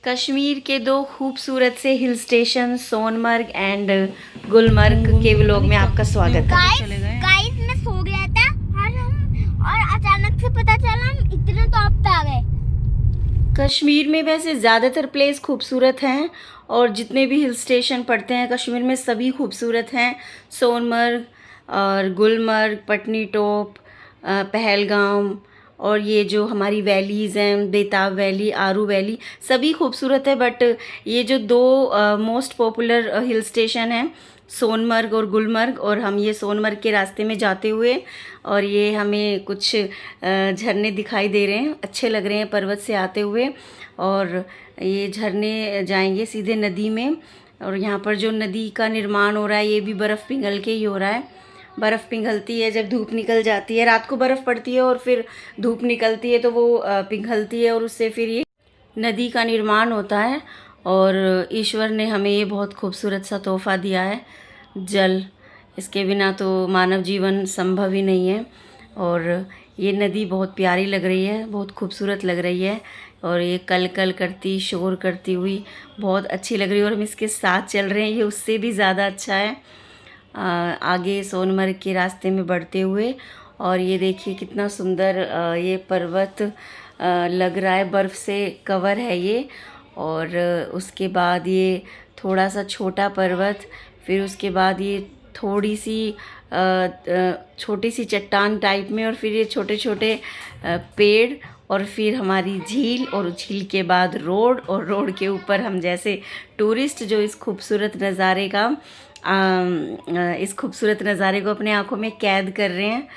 कश्मीर के दो खूबसूरत से hill station Sonamarg and Gulmarg के व्लॉग में आपका स्वागत है। गाइस मैं सो गया था और अचानक से पता चला हम इतने टॉप पे आ गए। कश्मीर में वैसे ज़्यादातर प्लेस खूबसूरत हैं और जितने भी हिल स्टेशन पड़ते हैं कश्मीर में सभी खूबसूरत हैं। सोनमर्ग और गुलमर्ग, पटनी टॉप, पहलगाम और ये जो हमारी वैलीज़ हैं, बेताब वैली, आरू वैली, सभी खूबसूरत है। बट ये जो दो मोस्ट पॉपुलर हिल स्टेशन हैं सोनमर्ग और गुलमर्ग, और हम ये सोनमर्ग के रास्ते में जाते हुए और ये हमें कुछ झरने दिखाई दे रहे हैं, अच्छे लग रहे हैं पर्वत से आते हुए। और ये झरने जाएंगे सीधे नदी में, और यहाँ पर जो नदी का निर्माण हो रहा है ये भी बर्फ़ पिघल के ही हो रहा है। बर्फ़ पिघलती है जब धूप निकल जाती है, रात को बर्फ़ पड़ती है और फिर धूप निकलती है तो वो पिघलती है और उससे फिर ये नदी का निर्माण होता है। और ईश्वर ने हमें ये बहुत खूबसूरत सा तोहफ़ा दिया है, जल। इसके बिना तो मानव जीवन संभव ही नहीं है। और ये नदी बहुत प्यारी लग रही है, बहुत खूबसूरत लग रही है, और ये कल कल करती, शोर करती हुई बहुत अच्छी लग रही है। और हम इसके साथ चल रहे हैं, ये उससे भी ज़्यादा अच्छा है। आगे सोनमर्ग के रास्ते में बढ़ते हुए, और ये देखिए कितना सुंदर ये पर्वत लग रहा है, बर्फ़ से कवर है ये। और उसके बाद ये थोड़ा सा छोटा पर्वत, फिर उसके बाद ये थोड़ी सी छोटी सी चट्टान टाइप में, और फिर ये छोटे छोटे पेड़, और फिर हमारी झील, और झील के बाद रोड, और रोड के ऊपर हम जैसे टूरिस्ट जो इस खूबसूरत नज़ारे का इस खूबसूरत नज़ारे को अपने आँखों में कैद कर रहे हैं।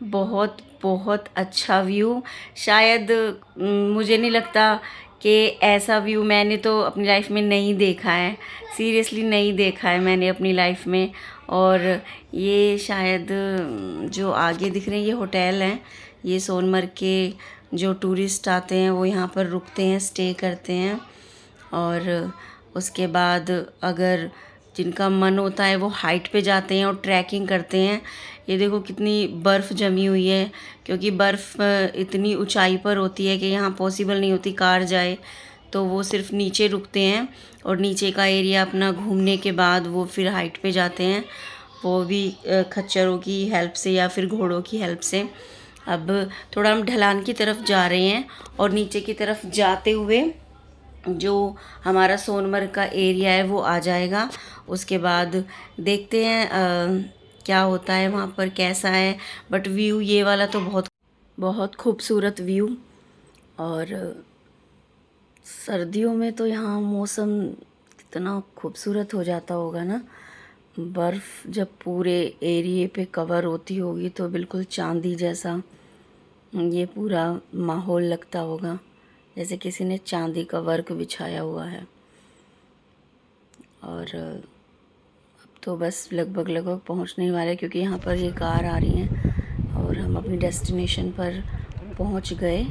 बहुत बहुत अच्छा व्यू। शायद मुझे नहीं लगता कि ऐसा व्यू मैंने तो अपनी लाइफ में नहीं देखा है, सीरियसली नहीं देखा है मैंने अपनी लाइफ में। और ये शायद जो आगे दिख रहे हैं ये होटल हैं, ये सोनमर्ग के जो टूरिस्ट आते हैं वो यहाँ पर रुकते हैं, स्टे करते हैं। और उसके बाद अगर जिनका मन होता है वो हाइट पे जाते हैं और ट्रैकिंग करते हैं। ये देखो कितनी बर्फ़ जमी हुई है, क्योंकि बर्फ़ इतनी ऊंचाई पर होती है कि यहाँ पॉसिबल नहीं होती कार जाए, तो वो सिर्फ नीचे रुकते हैं और नीचे का एरिया अपना घूमने के बाद वो फिर हाइट पे जाते हैं, वो भी खच्चरों की हेल्प से या फिर घोड़ों की हेल्प से। अब थोड़ा हम ढलान की तरफ जा रहे हैं, और नीचे की तरफ जाते हुए जो हमारा सोनमर्ग का एरिया है वो आ जाएगा। उसके बाद देखते हैं क्या होता है वहाँ पर, कैसा है। बट व्यू ये वाला तो बहुत बहुत खूबसूरत व्यू। और सर्दियों में तो यहाँ मौसम कितना खूबसूरत हो जाता होगा ना, बर्फ़ जब पूरे एरिए पे कवर होती होगी तो बिल्कुल चांदी जैसा ये पूरा माहौल लगता होगा, जैसे किसी ने चांदी का वर्क बिछाया हुआ है। और अब तो बस लगभग पहुंचने वाले, क्योंकि यहाँ पर ये कार आ रही हैं और हम अपनी डेस्टिनेशन पर पहुंच गए।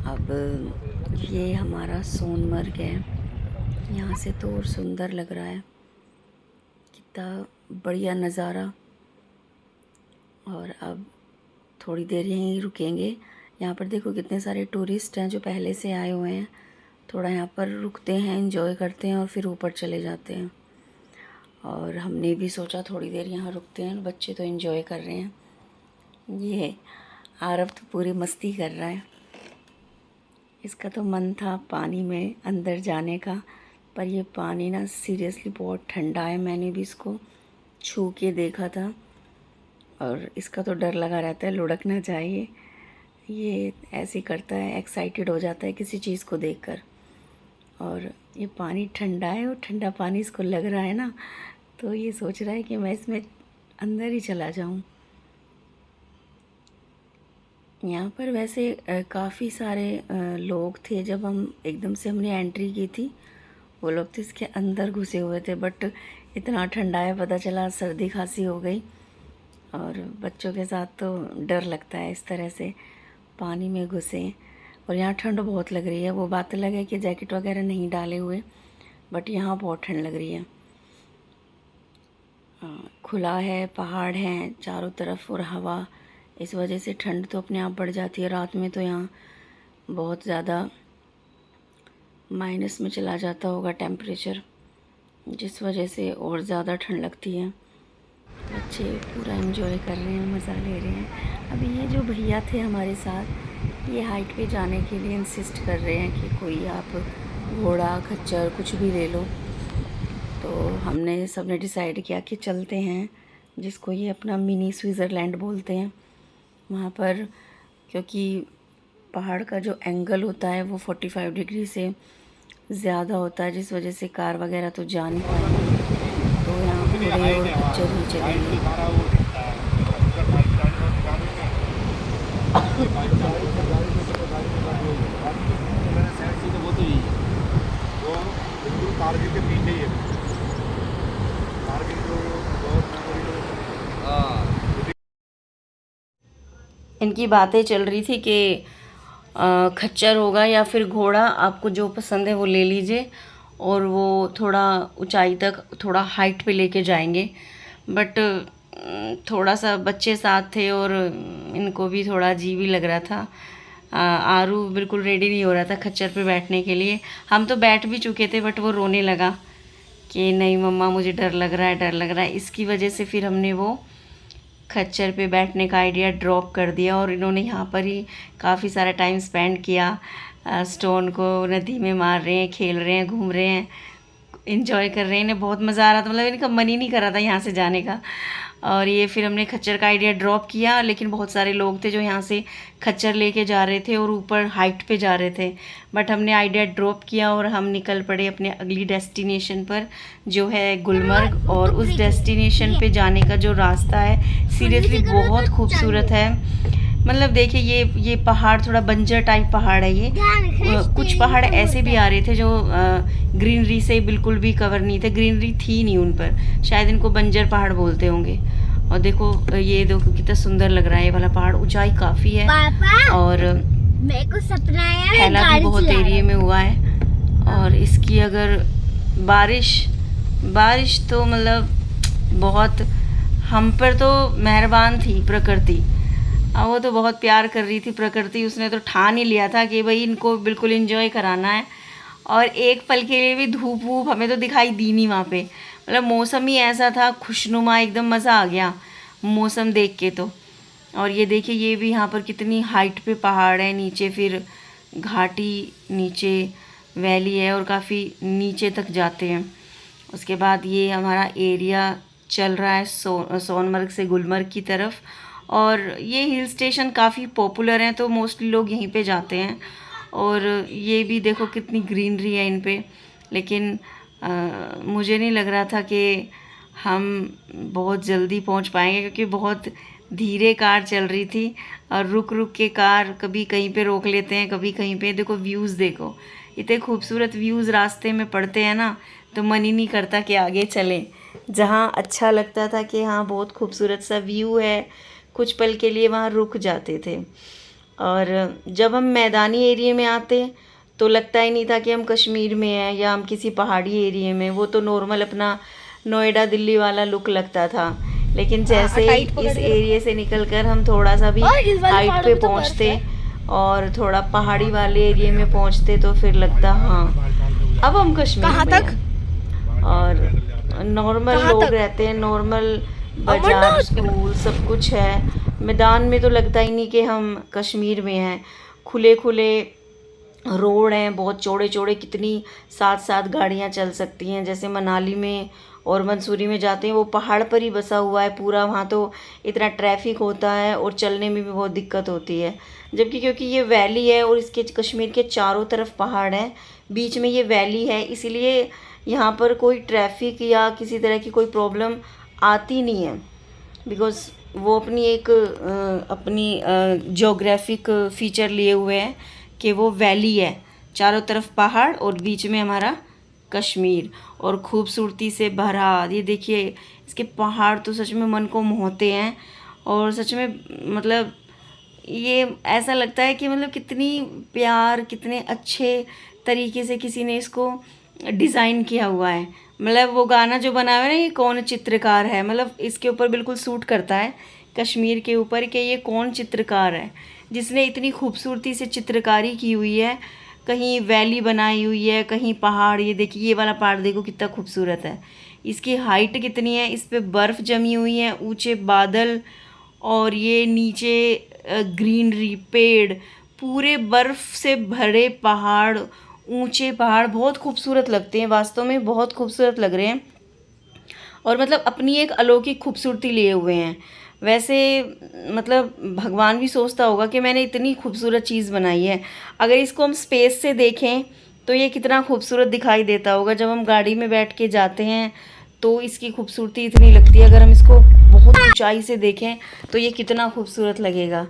अब ये हमारा सोनमर्ग है, यहाँ से तो और सुंदर लग रहा है, कितना बढ़िया नज़ारा। और अब थोड़ी देर यहीं रुकेंगे। यहाँ पर देखो कितने सारे टूरिस्ट हैं जो पहले से आए हुए हैं, थोड़ा यहाँ पर रुकते हैं, एंजॉय करते हैं और फिर ऊपर चले जाते हैं। और हमने भी सोचा थोड़ी देर यहाँ रुकते हैं, बच्चे तो एंजॉय कर रहे हैं। ये आरव तो पूरी मस्ती कर रहा है, इसका तो मन था पानी में अंदर जाने का, पर ये पानी ना सीरियसली बहुत ठंडा है। मैंने भी इसको छू के देखा था और इसका तो डर लगा रहता है लुढ़क ना जाए। ये ऐसे करता है, एक्साइटेड हो जाता है किसी चीज़ को देखकर। और ये पानी ठंडा है और ठंडा पानी इसको लग रहा है ना, तो ये सोच रहा है कि मैं इसमें अंदर ही चला जाऊं। यहाँ पर वैसे काफ़ी सारे लोग थे, जब हम एकदम से हमने एंट्री की थी वो लोग तो इसके अंदर घुसे हुए थे, बट इतना ठंडा है पता चला सर्दी खांसी हो गई। और बच्चों के साथ तो डर लगता है इस तरह से पानी में घुसे। और यहाँ ठंड बहुत लग रही है, वो बात अलग है कि जैकेट वगैरह नहीं डाले हुए, बट यहाँ बहुत ठंड लग रही है। खुला है, पहाड़ हैं चारों तरफ और हवा, इस वजह से ठंड तो अपने आप बढ़ जाती है। रात में तो यहाँ बहुत ज़्यादा माइनस में चला जाता होगा टेम्परेचर, जिस वजह से और ज़्यादा ठंड लगती है। बच्चे पूरा एंजॉय कर रहे हैं, मज़ा ले रहे हैं। अभी ये जो भैया थे हमारे साथ, ये हाइट पे जाने के लिए इंसिस्ट कर रहे हैं कि कोई आप घोड़ा खच्चर कुछ भी ले लो। तो हमने सबने डिसाइड किया कि चलते हैं, जिसको ये अपना मिनी स्विट्ज़रलैंड बोलते हैं वहाँ पर, क्योंकि पहाड़ का जो एंगल होता है वो 45 डिग्री से ज़्यादा होता है, जिस वजह से कार वगैरह तो जा नहीं पाएंगे। तो यहाँ घोड़े और खच्चर ही चलेंगे। कारगिल के पीछे ही है। कारगिल जो इनकी बातें चल रही थी कि खच्चर होगा या फिर घोड़ा, आपको जो पसंद है वो ले लीजिए, और वो थोड़ा ऊंचाई तक, थोड़ा हाइट पे लेके जाएंगे। बट थोड़ा सा बच्चे साथ थे और इनको भी थोड़ा अजीब ही लग रहा था। आरू बिल्कुल रेडी नहीं हो रहा था खच्चर पे बैठने के लिए। हम तो बैठ भी चुके थे, बट वो रोने लगा कि नहीं मम्मा मुझे डर लग रहा है, डर लग रहा है। इसकी वजह से फिर हमने वो खच्चर पे बैठने का आइडिया ड्रॉप कर दिया, और इन्होंने यहाँ पर ही काफ़ी सारा टाइम स्पेंड किया। स्टोन को नदी में मार रहे हैं, खेल रहे हैं, घूम रहे हैं, इंजॉय कर रहे हैं। इन्हें बहुत मज़ा आ रहा था, मतलब इनका मन ही नहीं कर रहा था यहाँ से जाने का। और ये फिर हमने खच्चर का आइडिया ड्रॉप किया, लेकिन बहुत सारे लोग थे जो यहाँ से खच्चर लेके जा रहे थे और ऊपर हाइट पे जा रहे थे। बट हमने आइडिया ड्रॉप किया और हम निकल पड़े अपने अगली डेस्टिनेशन पर, जो है गुलमर्ग। और उस डेस्टिनेशन पे जाने का जो रास्ता है सीरियसली बहुत खूबसूरत है। मतलब देखिए ये पहाड़ थोड़ा बंजर टाइप पहाड़ है ये। कुछ पहाड़ ऐसे भी आ रहे थे जो ग्रीनरी से बिल्कुल भी कवर नहीं थे, ग्रीनरी थी नहीं उन पर, शायद इनको बंजर पहाड़ बोलते होंगे। और देखो ये देखो कितना सुंदर लग रहा है, ये वाला पहाड़ ऊंचाई काफ़ी है और मेरे को सपना है फैला भी बहुत एरिया में हुआ है। और इसकी अगर बारिश तो मतलब बहुत हम पर तो मेहरबान थी प्रकृति। वो तो बहुत प्यार कर रही थी प्रकृति, उसने तो ठान ही लिया था कि भाई इनको बिल्कुल एंजॉय कराना है। और एक पल के लिए भी धूप वूप हमें तो दिखाई दी नहीं वहाँ पे, मतलब मौसम ही ऐसा था खुशनुमा, एकदम मज़ा आ गया मौसम देख के तो। और ये देखिए ये भी यहाँ पर कितनी हाइट पे पहाड़ है, नीचे फिर घाटी, नीचे वैली है और काफ़ी नीचे तक जाते हैं। उसके बाद ये हमारा एरिया चल रहा है सोनमर्ग से गुलमर्ग की तरफ। और ये हिल स्टेशन काफ़ी पॉपुलर हैं, तो मोस्टली लोग यहीं पे जाते हैं। और ये भी देखो कितनी ग्रीनरी है इन पे। लेकिन मुझे नहीं लग रहा था कि हम बहुत जल्दी पहुंच पाएंगे, क्योंकि बहुत धीरे कार चल रही थी और रुक रुक के कार कभी कहीं पे रोक लेते हैं, कभी कहीं पे। देखो व्यूज़ देखो, इतने खूबसूरत व्यूज़ रास्ते में पड़ते हैं ना, तो मन ही नहीं करता कि आगे चलें। जहाँ अच्छा लगता था कि हाँ बहुत खूबसूरत सा व्यू है, कुछ पल के लिए वहाँ रुक जाते थे। और जब हम मैदानी एरिया में आते तो लगता ही नहीं था कि हम कश्मीर में हैं या हम किसी पहाड़ी एरिया में। वो तो नॉर्मल अपना नोएडा दिल्ली वाला लुक लगता था। लेकिन जैसे इस एरिया से निकलकर हम थोड़ा सा भी हाइट पे पहुँचते और थोड़ा पहाड़ी वाले एरिया में पहुँचते तो फिर लगता हाँ अब हम कश्मीर में हैं। और नॉर्मल लोग रहते हैं, नॉर्मल बाजार, स्कूल, सब कुछ है। मैदान में तो लगता ही नहीं कि हम कश्मीर में हैं। खुले खुले रोड हैं, बहुत चौड़े चौड़े, कितनी 7-7 गाड़ियां चल सकती हैं। जैसे मनाली में और मंसूरी में जाते हैं, वो पहाड़ पर ही बसा हुआ है पूरा, वहाँ तो इतना ट्रैफिक होता है और चलने में भी बहुत दिक्कत होती है। जबकि क्योंकि ये वैली है और इसके कश्मीर के चारों तरफ पहाड़ हैं, बीच में ये वैली है, इसीलिए यहाँ पर कोई ट्रैफिक या किसी तरह की कोई प्रॉब्लम आती नहीं है। बिकॉज़ वो अपनी एक अपनी जोग्राफिक फ़ीचर लिए हुए हैं कि वो वैली है, चारों तरफ पहाड़ और बीच में हमारा कश्मीर, और खूबसूरती से भरा। ये देखिए इसके पहाड़ तो सच में मन को मोहते हैं। और सच में मतलब ये ऐसा लगता है कि मतलब कितनी प्यार, कितने अच्छे तरीके से किसी ने इसको डिज़ाइन किया हुआ है। मतलब वो गाना जो बना हुआ है ना, ये कौन चित्रकार है, मतलब इसके ऊपर बिल्कुल सूट करता है कश्मीर के ऊपर कि ये कौन चित्रकार है जिसने इतनी खूबसूरती से चित्रकारी की हुई है कहीं वैली बनाई हुई है, कहीं पहाड़। ये देखिए ये वाला पहाड़ देखो कितना खूबसूरत है, इसकी हाइट कितनी है, इस पे बर्फ़ जमी हुई है, ऊंचे बादल, और ये नीचे ग्रीनरी, पेड़, पूरे बर्फ़ से भरे पहाड़, ऊंचे पहाड़ बहुत खूबसूरत लगते हैं, वास्तव में बहुत खूबसूरत लग रहे हैं। और मतलब अपनी एक अलौकिक खूबसूरती लिए हुए हैं। वैसे मतलब भगवान भी सोचता होगा कि मैंने इतनी खूबसूरत चीज़ बनाई है, अगर इसको हम स्पेस से देखें तो ये कितना खूबसूरत दिखाई देता होगा। जब हम गाड़ी में बैठ के जाते हैं तो इसकी खूबसूरती इतनी लगती है, अगर हम इसको बहुत ऊंचाई से देखें तो ये कितना खूबसूरत लगेगा।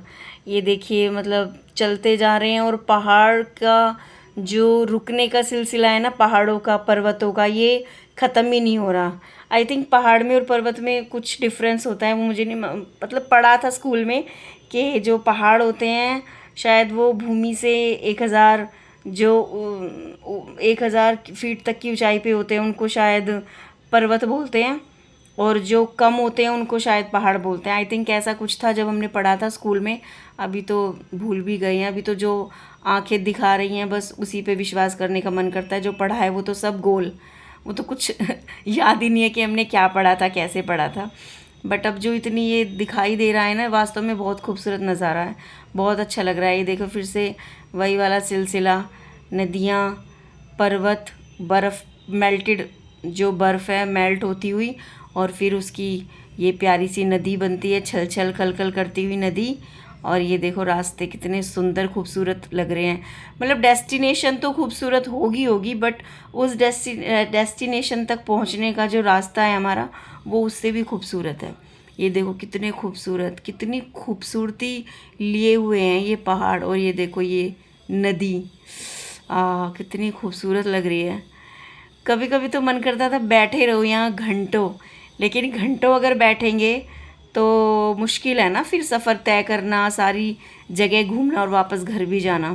ये देखिए मतलब चलते जा रहे हैं और पहाड़ का जो रुकने का सिलसिला है ना, पहाड़ों का, पर्वतों का, ये ख़त्म ही नहीं हो रहा। आई थिंक पहाड़ में और पर्वत में कुछ डिफरेंस होता है, वो मुझे नहीं मतलब पढ़ा था स्कूल में कि जो पहाड़ होते हैं शायद वो भूमि से 1000 फीट तक की ऊंचाई पे होते हैं, उनको शायद पर्वत बोलते हैं, और जो कम होते हैं उनको शायद पहाड़ बोलते हैं। आई थिंक ऐसा कुछ था जब हमने पढ़ा था स्कूल में, अभी तो भूल भी गए हैं। अभी तो जो आंखें दिखा रही हैं बस उसी पे विश्वास करने का मन करता है, जो पढ़ा है वो तो सब गोल, वो तो कुछ याद ही नहीं है कि हमने क्या पढ़ा था, कैसे पढ़ा था। बट अब जो इतनी ये दिखाई दे रहा है ना, वास्तव में बहुत खूबसूरत नज़ारा है, बहुत अच्छा लग रहा है। ये देखो फिर से वही वाला सिलसिला, नदियाँ, पर्वत, बर्फ़, मेल्टेड जो बर्फ़ है मेल्ट होती हुई, और फिर उसकी ये प्यारी सी नदी बनती है, छल छल खल खल करती हुई नदी। और ये देखो रास्ते कितने सुंदर खूबसूरत लग रहे हैं। मतलब डेस्टिनेशन तो खूबसूरत होगी बट उस डेस्टिनेशन तक पहुंचने का जो रास्ता है हमारा, वो उससे भी खूबसूरत है। ये देखो कितने खूबसूरत, कितनी खूबसूरती लिए हुए हैं ये पहाड़, और ये देखो ये नदी कितनी खूबसूरत लग रही है। कभी कभी तो मन करता था बैठे रहो यहाँ घंटों, लेकिन घंटों अगर बैठेंगे तो मुश्किल है ना, फिर सफ़र तय करना, सारी जगह घूमना और वापस घर भी जाना।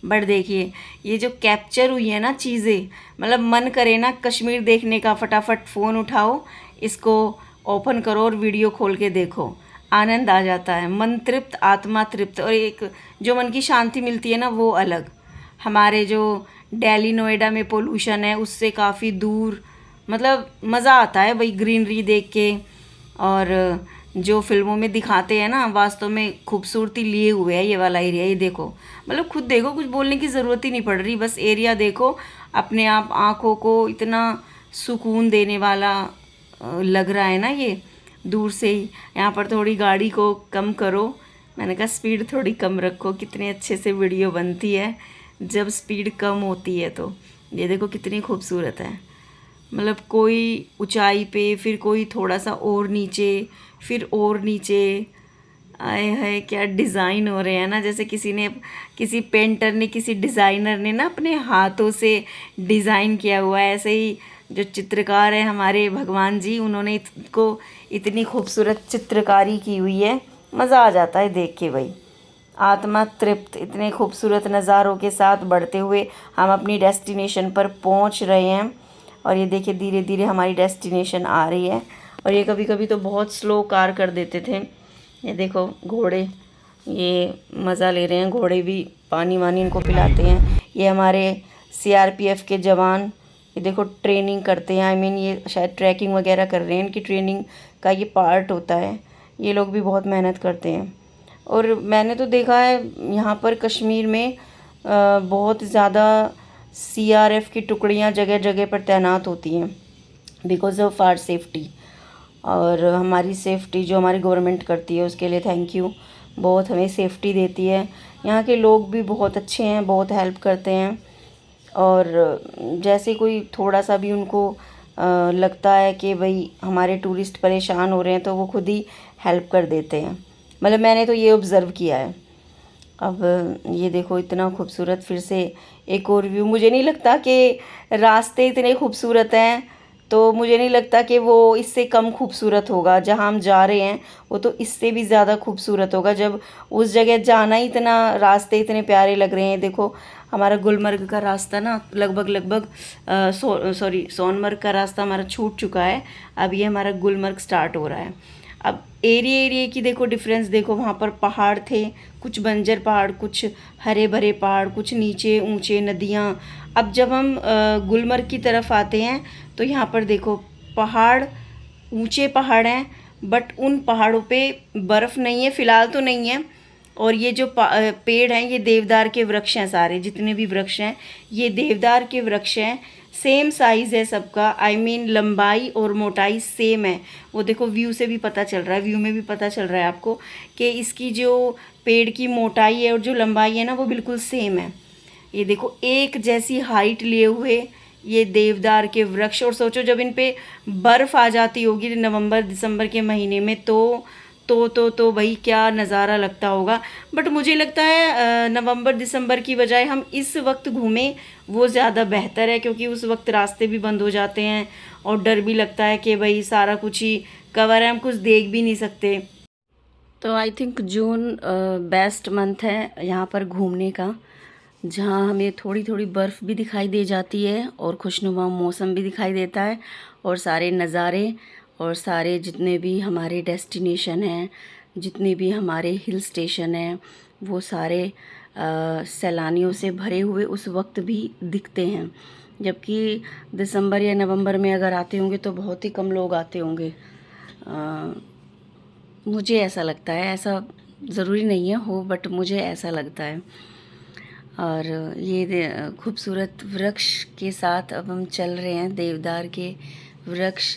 बट देखिए ये जो कैप्चर हुई है ना चीज़ें, मतलब मन करे ना कश्मीर देखने का, फटाफट फ़ोन उठाओ, इसको ओपन करो और वीडियो खोल के देखो, आनंद आ जाता है, मन तृप्त, आत्मा तृप्त, और एक जो मन की शांति मिलती है ना वो अलग। हमारे जो दिल्ली नोएडा में पोल्यूशन है उससे काफ़ी दूर, मतलब मज़ा आता है भाई ग्रीनरी देख के, और जो फिल्मों में दिखाते हैं ना, वास्तव में खूबसूरती लिए हुए है ये वाला एरिया। ये देखो मतलब खुद देखो, कुछ बोलने की ज़रूरत ही नहीं पड़ रही, बस एरिया देखो, अपने आप आँखों को इतना सुकून देने वाला लग रहा है ना ये दूर से ही। यहाँ पर थोड़ी गाड़ी को कम करो, मैंने कहा स्पीड थोड़ी कम रखो, कितने अच्छे से वीडियो बनती है जब स्पीड कम होती है। तो ये देखो कितनी खूबसूरत है, मतलब कोई ऊंचाई पे, फिर कोई थोड़ा सा और नीचे, फिर और नीचे। आए है क्या डिज़ाइन हो रहे हैं ना, जैसे किसी पेंटर ने, किसी डिज़ाइनर ने ना अपने हाथों से डिज़ाइन किया हुआ है। ऐसे ही जो चित्रकार है हमारे भगवान जी, उन्होंने इसको इतनी खूबसूरत चित्रकारी की हुई है, मज़ा आ जाता है देख के भाई, आत्मा तृप्त। इतने खूबसूरत नज़ारों के साथ बढ़ते हुए हम अपनी डेस्टिनेशन पर पहुंच रहे हैं, और ये देखिए धीरे धीरे हमारी डेस्टिनेशन आ रही है। और ये कभी कभी तो बहुत स्लो कार कर देते थे। ये देखो घोड़े, ये मज़ा ले रहे हैं, घोड़े भी पानी वानी इनको पिलाते हैं। ये हमारे सीआरपीएफ के जवान, ये देखो ट्रेनिंग करते हैं, आई मीन ये शायद ट्रैकिंग वगैरह कर रहे हैं, इनकी ट्रेनिंग का ये पार्ट होता है। ये लोग भी बहुत मेहनत करते हैं। और मैंने तो देखा है यहाँ पर कश्मीर में बहुत ज़्यादा सीआरएफ की टुकड़ियाँ जगह जगह पर तैनात होती हैं, बिकॉज़ ऑफ आवर सेफ्टी। और हमारी सेफ्टी जो हमारी गवर्नमेंट करती है उसके लिए थैंक यू, बहुत हमें सेफ्टी देती है। यहाँ के लोग भी बहुत अच्छे हैं, बहुत हेल्प करते हैं, और जैसे कोई थोड़ा सा भी उनको लगता है कि भाई हमारे टूरिस्ट परेशान हो रहे हैं तो वो खुद ही हेल्प कर देते हैं। मतलब मैंने तो ये ऑब्ज़र्व किया है। अब ये देखो इतना खूबसूरत, फिर से एक और व्यू। मुझे नहीं लगता कि रास्ते इतने खूबसूरत हैं, तो मुझे नहीं लगता कि वो इससे कम खूबसूरत होगा। जहाँ हम जा रहे हैं वो तो इससे भी ज़्यादा खूबसूरत होगा, जब उस जगह जाना ही इतना, रास्ते इतने प्यारे लग रहे हैं। देखो हमारा गुलमर्ग का रास्ता ना लगभग सोनमर्ग का रास्ता हमारा छूट चुका है, अब ये हमारा गुलमर्ग स्टार्ट हो रहा है। अब एरिया एरिया की देखो डिफरेंस देखो, वहाँ पर पहाड़ थे, कुछ बंजर पहाड़, कुछ हरे भरे पहाड़, कुछ नीचे ऊंचे नदियाँ। अब जब हम गुलमर्ग की तरफ आते हैं तो यहाँ पर देखो पहाड़, ऊंचे पहाड़ हैं, बट उन पहाड़ों पे बर्फ़ नहीं है फ़िलहाल तो नहीं है। और ये जो पेड़ हैं ये देवदार के वृक्ष हैं, सारे जितने भी वृक्ष हैं ये देवदार के वृक्ष हैं। सेम साइज़ है सबका, आई मीन लंबाई और मोटाई सेम है। वो देखो व्यू से भी पता चल रहा है, व्यू में भी पता चल रहा है आपको कि इसकी जो पेड़ की मोटाई है और जो लंबाई है ना वो बिल्कुल सेम है। ये देखो एक जैसी हाइट लिए हुए ये देवदार के वृक्ष। और सोचो जब इन पे बर्फ़ आ जाती होगी नवंबर दिसंबर के महीने में तो भाई क्या नज़ारा लगता होगा। बट मुझे लगता है नवंबर दिसंबर की बजाय हम इस वक्त घूमें वो ज़्यादा बेहतर है, क्योंकि उस वक्त रास्ते भी बंद हो जाते हैं और डर भी लगता है कि भाई सारा कुछ ही कवर है, हम कुछ देख भी नहीं सकते। तो I think June best month है यहाँ पर घूमने का, जहाँ हमें थोड़ी थोड़ी बर्फ़ भी दिखाई दे जाती है और खुशनुमा मौसम भी दिखाई देता है, और सारे नज़ारे और सारे जितने भी हमारे डेस्टिनेशन हैं, जितने भी हमारे हिल स्टेशन हैं, वो सारे सैलानियों से भरे हुए उस वक्त भी दिखते हैं। जबकि दिसंबर या नवंबर में अगर आते होंगे तो बहुत ही कम लोग आते होंगे। मुझे ऐसा लगता है, ऐसा ज़रूरी नहीं है हो, बट मुझे ऐसा लगता है। और ये खूबसूरत वृक्ष के साथ अब हम चल रहे हैं, देवदार के वृक्ष।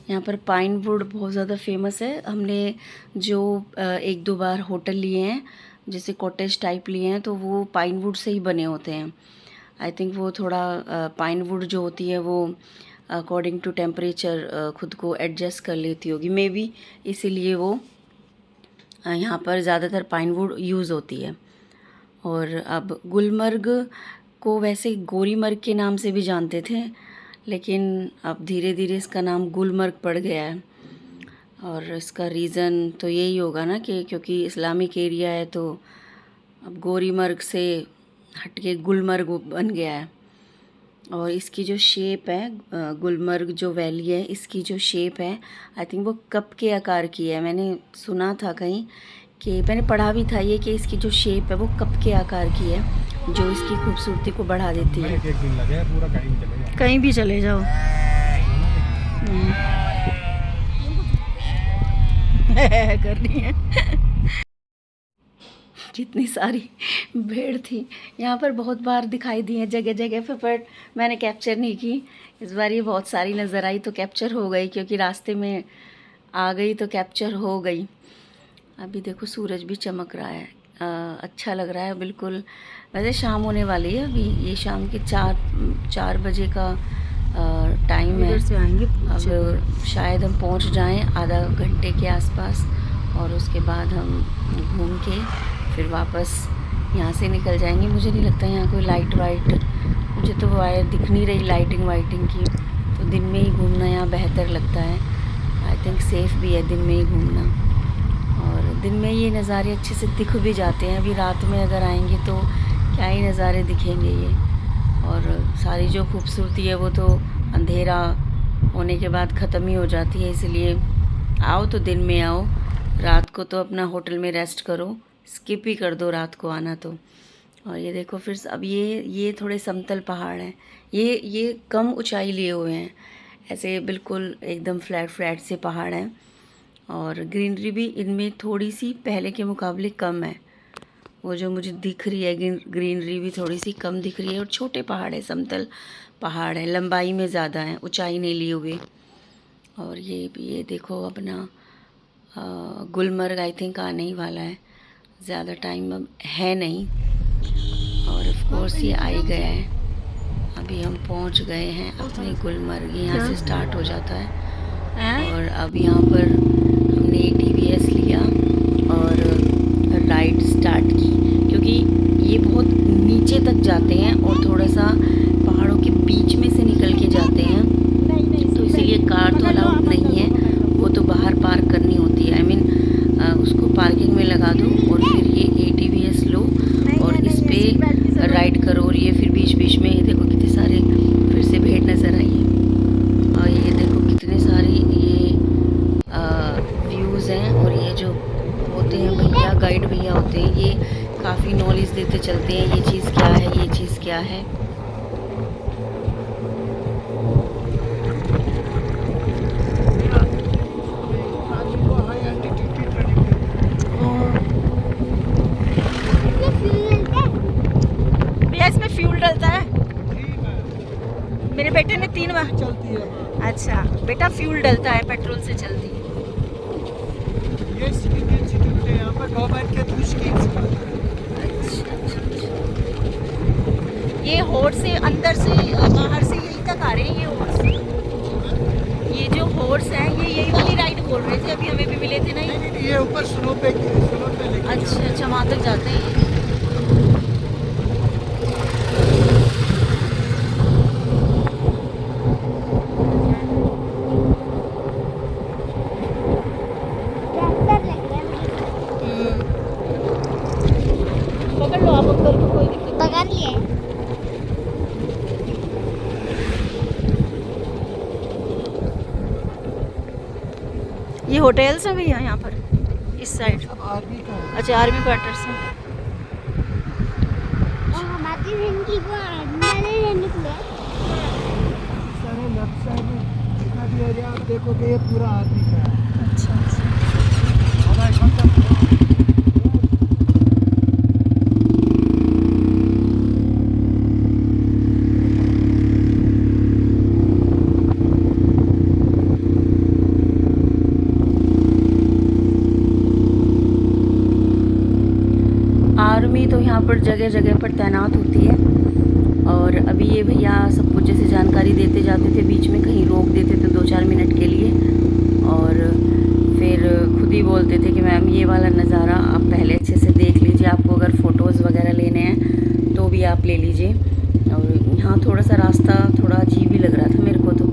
यहाँ पर पाइन वुड बहुत ज़्यादा फेमस है। हमने जो एक दो बार होटल लिए हैं, जैसे कॉटेज टाइप लिए हैं, तो वो पाइन वुड से ही बने होते हैं। आई थिंक वो थोड़ा पाइन वुड जो होती है वो अकॉर्डिंग टू टेम्परेचर खुद को एडजस्ट कर लेती होगी, मे बी इसीलिए वो यहाँ पर ज़्यादातर पाइन वुड यूज़ होती है। और अब गुलमर्ग को वैसे गोरीमर्ग के नाम से भी जानते थे, लेकिन अब धीरे धीरे इसका नाम गुलमर्ग पड़ गया है। और इसका रीज़न तो यही होगा ना कि क्योंकि इस्लामिक एरिया है, तो अब गोरीमर्ग से हट के गुलमर्ग बन गया है। और इसकी जो शेप है, गुलमर्ग जो वैली है, इसकी जो शेप है आई थिंक वो कप के आकार की है। मैंने सुना था कहीं कि मैंने पढ़ा भी था ये कि इसकी जो शेप है वो कप के आकार की है, जो इसकी खूबसूरती को बढ़ा देती है। एक दिन लगे पूरा कहीं भी चले जाओ। कर रही है। जितनी सारी भीड़ थी यहाँ पर बहुत बार दिखाई दी है जगह जगह पे, बट मैंने कैप्चर नहीं की। इस बार ये बहुत सारी नज़र आई तो कैप्चर हो गई, क्योंकि रास्ते में आ गई तो कैप्चर हो गई। अभी देखो सूरज भी चमक रहा है, अच्छा लग रहा है बिल्कुल। वैसे शाम होने वाली है, अभी ये शाम के 4 बजे का टाइम है। से आएंगे अब शायद हम पहुंच जाएं आधा घंटे के आसपास, और उसके बाद हम घूम के फिर वापस यहाँ से निकल जाएंगे। मुझे नहीं लगता यहाँ कोई लाइट वाइट, मुझे तो वायर दिख नहीं रही लाइटिंग वाइटिंग की, तो दिन में ही घूमना यहाँ बेहतर लगता है। आई थिंक सेफ़ भी है दिन में ही घूमना, और दिन में ये नज़ारे अच्छे से दिख भी जाते हैं। अभी रात में अगर आएंगे तो क्या ही नज़ारे दिखेंगे ये, और सारी जो खूबसूरती है वो तो अंधेरा होने के बाद ख़त्म ही हो जाती है। इसलिए आओ तो दिन में आओ, रात को तो अपना होटल में रेस्ट करो, स्किप ही कर दो रात को आना तो। और ये देखो फिर अब ये थोड़े समतल पहाड़ हैं, ये कम ऊंचाई लिए हुए हैं, ऐसे बिल्कुल एकदम फ्लैट से पहाड़ हैं। और ग्रीनरी भी इनमें थोड़ी सी पहले के मुकाबले कम है। वो जो मुझे दिख रही है ग्रीनरी भी थोड़ी सी कम दिख रही है, और छोटे पहाड़ है, समतल पहाड़ है, लंबाई में ज़्यादा है, ऊंचाई नहीं लिए हुए। और ये देखो अपना गुलमर्ग आई थिंक आने ही वाला है, ज़्यादा टाइम अब है नहीं। और ऑफ कोर्स ये आ ही गया है, अभी हम पहुंच गए हैं अपने गुलमर्ग। यहाँ से स्टार्ट हो जाता है। और अब यहाँ पर हमने ATVS लिया और राइड स्टार्ट की, क्योंकि ये बहुत नीचे तक जाते हैं और थोड़ा सा पहाड़ों के बीच में से निकल के जाते हैं, तो इसीलिए कार तो अलाउड नहीं है, वो तो बाहर पार्क करनी होती है। आई मीन उसको पार्किंग में लगा दो और फिर ये ATVS लो और इस पे राइड करो। और ये फिर बीच बीच में ये देखो कितने सारे फिर से भेड़ नज़र आई है, और ये देखो कितने सारे ये व्यूज़ हैं है। भैया इसमें फ्यूल डलता है? मेरे बेटे ने 3 बार चलती है। अच्छा बेटा, फ्यूल डलता है, पेट्रोल से चलती है। ये स्कीम इंस्टीट्यूट है, यहाँ पर गवर्नमेंट के थ्रू स्कीम्स अच्छा अच्छा अच्छा। ये होड़ से अंदर से बाहर से यहीं तक आ रहे हैं ये हॉर्स? ये जो हॉर्स है ये यही वाली राइड बोल रहे थे, अभी हमें भी मिले थे ना ये? नहीं, ये ऊपर स्लो पे लेके अच्छा अच्छा, वहाँ तक जाते हैं। पकड़ लो आप अंकल को, कोई दिक्कत पकड़ लिए। नहीं। ये होटल्स हैं भैया यहाँ पर इस साइड? आर्मी का है। अच्छा, आर्मी क्वार्टर्स हैं। और हमारी बहन की वो मैंने रहने के लिए सारे लेफ्ट साइड में जितना भी एरिया आप देखोगे ये पूरा आर्मी का है। अच्छा अच्छा। हमारे मतलब आर्मी तो यहाँ पर जगह जगह पर तैनात होती है। और अभी ये भैया सब कुछ जैसे जानकारी देते जाते थे, बीच में कहीं रोक देते थे 2-4 मिनट के लिए, और फिर खुद ही बोलते थे कि मैम ये वाला नज़ारा आप पहले अच्छे से देख लीजिए, आपको अगर फ़ोटोज़ वगैरह लेने हैं तो भी आप ले लीजिए। और यहाँ थोड़ा सा रास्ता थोड़ा अजीब ही लग रहा था मेरे को, तो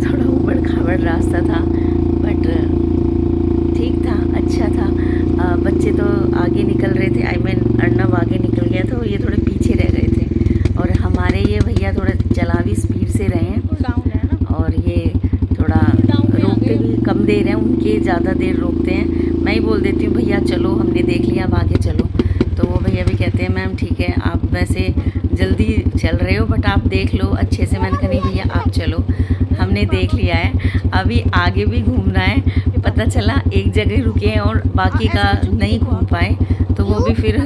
थोड़ा ऊबड़ खाबड़ रास्ता था, बट ठीक था, अच्छा था। बच्चे तो आगे निकल रहे थे, आई मीन अर्नब आगे निकल गया था और ये थोड़े पीछे रह गए थे। और हमारे ये भैया थोड़ा चला भी स्पीड से रहे हैं, डाउन है ना, और ये थोड़ा रोकते भी कम दे रहे हैं, उनके ज़्यादा देर रोकते हैं। मैं ही बोल देती हूँ भैया चलो, हमने देख लिया, अब आगे चलो। तो वो भैया भी कहते हैं मैम ठीक है, आप वैसे जल्दी चल रहे हो बट आप देख लो अच्छे से। मैंने कहा नहीं भैया आप चलो, हमने देख लिया है, अभी आगे भी घूमना है। पता चला एक जगह रुके हैं और बाकी का नहीं घूम पाए, तो वो भी फिर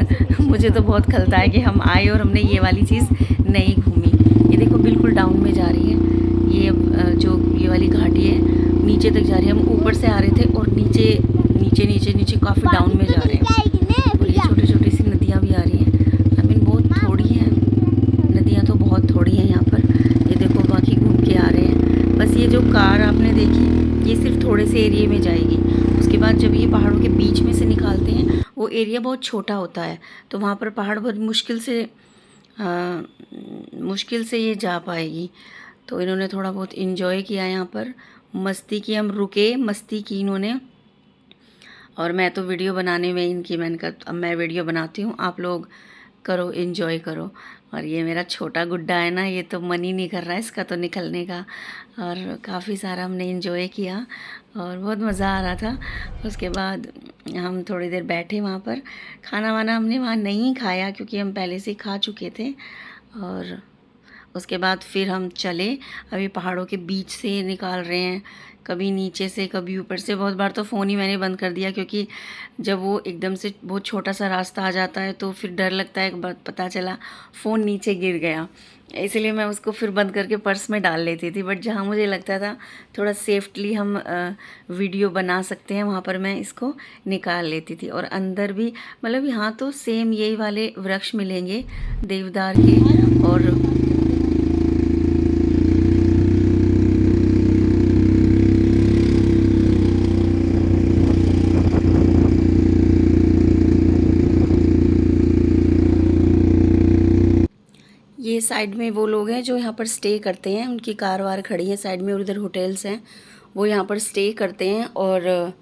मुझे तो बहुत खलता है कि हम आए और हमने ये वाली चीज़ नहीं घूमी। ये देखो बिल्कुल डाउन में जा रही है ये, जो ये वाली घाटी है नीचे तक जा रही है। हम ऊपर से आ रहे थे और नीचे नीचे नीचे नीचे काफ़ी डाउन में जा रहे हैं। और ये छोटी छोटी सी नदियाँ भी आ रही हैं, आई मीन बहुत थोड़ी हैं नदियाँ, तो बहुत थोड़ी हैं यहाँ पर। ये देखो बाकी घूम के आ रहे हैं। बस ये जो कार आपने देखी ये सिर्फ थोड़े से एरिया में जाएगी, उसके बाद जब ये पहाड़ों के बीच में से निकालते हैं वो एरिया बहुत छोटा होता है, तो वहाँ पर पहाड़ बहुत मुश्किल से ये जा पाएगी। तो इन्होंने थोड़ा बहुत इन्जॉय किया यहाँ पर, मस्ती की, हम रुके, मस्ती की इन्होंने। और मैं तो वीडियो बनाने में इनकी, मैंने कहा अब मैं वीडियो बनाती हूँ, आप लोग करो, एंजॉय करो। और ये मेरा छोटा गुड्डा है ना, ये तो मन ही नहीं कर रहा है इसका तो निकलने का। और काफ़ी सारा हमने एंजॉय किया और बहुत मज़ा आ रहा था। उसके बाद हम थोड़ी देर बैठे वहाँ पर, खाना वाना हमने वहाँ नहीं खाया क्योंकि हम पहले से ही खा चुके थे। और उसके बाद फिर हम चले, अभी पहाड़ों के बीच से निकाल रहे हैं, कभी नीचे से कभी ऊपर से। बहुत बार तो फ़ोन ही मैंने बंद कर दिया क्योंकि जब वो एकदम से बहुत छोटा सा रास्ता आ जाता है तो फिर डर लगता है, पता चला फ़ोन नीचे गिर गया, इसलिए मैं उसको फिर बंद करके पर्स में डाल लेती थी। बट जहाँ मुझे लगता था थोड़ा सेफ्टली हम वीडियो बना सकते हैं वहाँ पर मैं इसको निकाल लेती थी। और अंदर भी मतलब यहाँ तो सेम यही वाले वृक्ष मिलेंगे देवदार के। और ये साइड में वो लोग हैं जो यहाँ पर स्टे करते हैं, उनकी कार वार खड़ी है साइड में, और उधर होटल्स हैं, वो यहाँ पर स्टे करते हैं और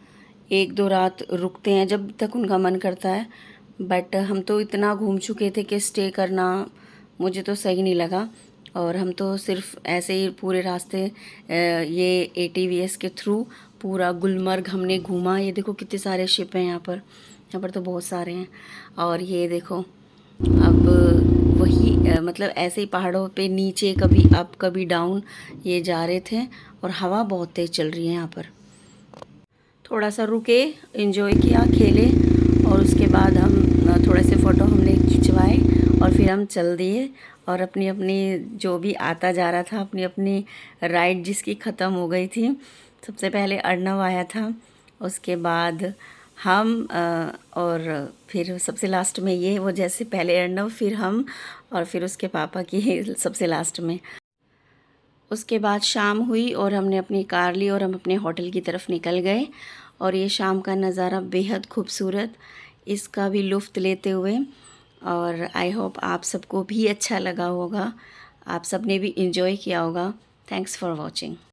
1-2 रात रुकते हैं जब तक उनका मन करता है। बट हम तो इतना घूम चुके थे कि स्टे करना मुझे तो सही नहीं लगा। और हम तो सिर्फ ऐसे ही पूरे रास्ते ये ATVS के थ्रू पूरा गुलमर्ग हमने घूमा। ये देखो कितने सारे शिप हैं यहाँ पर तो बहुत सारे हैं। और ये देखो अब वही मतलब ऐसे ही पहाड़ों पे नीचे कभी अप कभी डाउन ये जा रहे थे और हवा बहुत तेज़ चल रही है यहाँ पर। थोड़ा सा रुके, एंजॉय किया, खेले और उसके बाद हम थोड़े से फ़ोटो हमने खिंचवाए और फिर हम चल दिए और अपनी अपनी जो भी आता जा रहा था अपनी अपनी राइड जिसकी ख़त्म हो गई थी। सबसे पहले अर्नव आया था, उसके बाद हम और फिर सबसे लास्ट में ये वो, जैसे पहले अर्नव फिर हम और फिर उसके पापा की सबसे लास्ट में। उसके बाद शाम हुई और हमने अपनी कार ली और हम अपने होटल की तरफ निकल गए और ये शाम का नज़ारा बेहद खूबसूरत, इसका भी लुफ्त लेते हुए। और आई होप आप सबको भी अच्छा लगा होगा, आप सब ने भी इंजॉय किया होगा। Thanks for watching.